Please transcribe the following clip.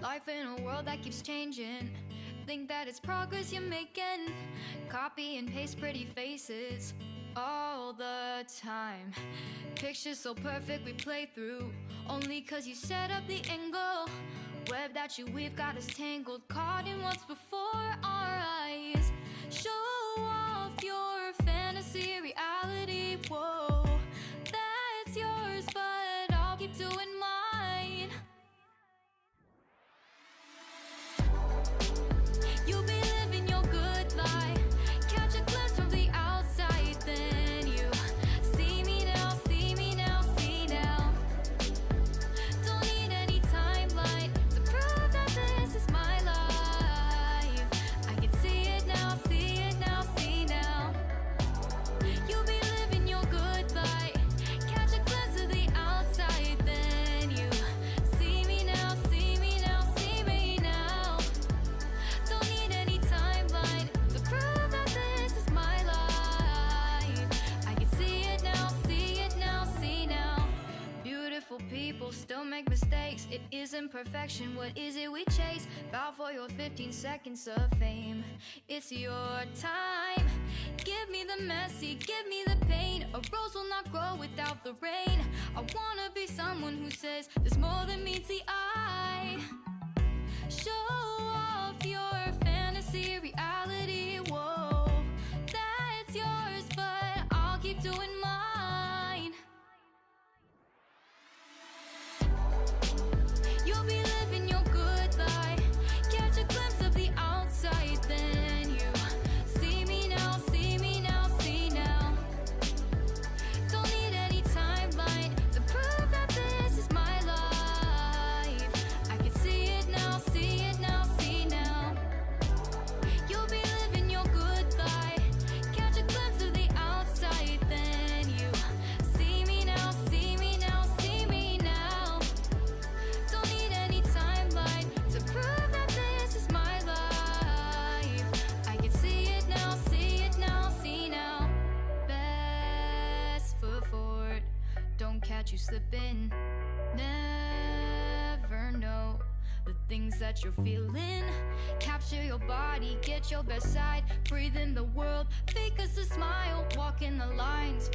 Life in a world that keeps changing. Think that it's progress you're making. Copy and paste pretty faces all the time. Pictures so perfect we play through, only cause you set up the angle. Web that you weave got us tangled, caught in what's before our eyes. Show off your fantasy reality, whoa, that's yours, but I'll keep doing mine. You'll be living your good life, catch a glimpse from the outside, then you see me now, see me now, see now. Don't need any timeline to prove that this is my life. I can see it now, see it now, see now. You'll be living your good life, catch a glimpse of the outside, then you see me now, see me now, see me now. Don't need any timeline to prove that this is my life. I can see it now, see it now, see now. Beautiful people still make mistakes. It isn't perfection, what is it we chase? Bow for your 15 seconds of fame. It's your time. Give me the messy, give me the pain. A rose will not grow without the rain. I wanna be someone who says there's more than meets the eye. Show off your fantasy reality, whoa, that's yours, but I'll keep doing mine. You'll be living your good life, catch a glimpse of the outside, then you see me now, see me now, see now. Don't need any timeline to prove that this is my life. I can see it now, see it now, see now. You'll be living your good life, catch a glimpse of the outside, then you see me now, see me now, see me now. Don't need any timeline to prove that this is my life. I can see it now, see it now, see now. Best foot forward, don't catch you slipping. Never know the things that you're feeling. Capture your body, get your best side. Breathe in the world, fake us a smile. Walk in the lines.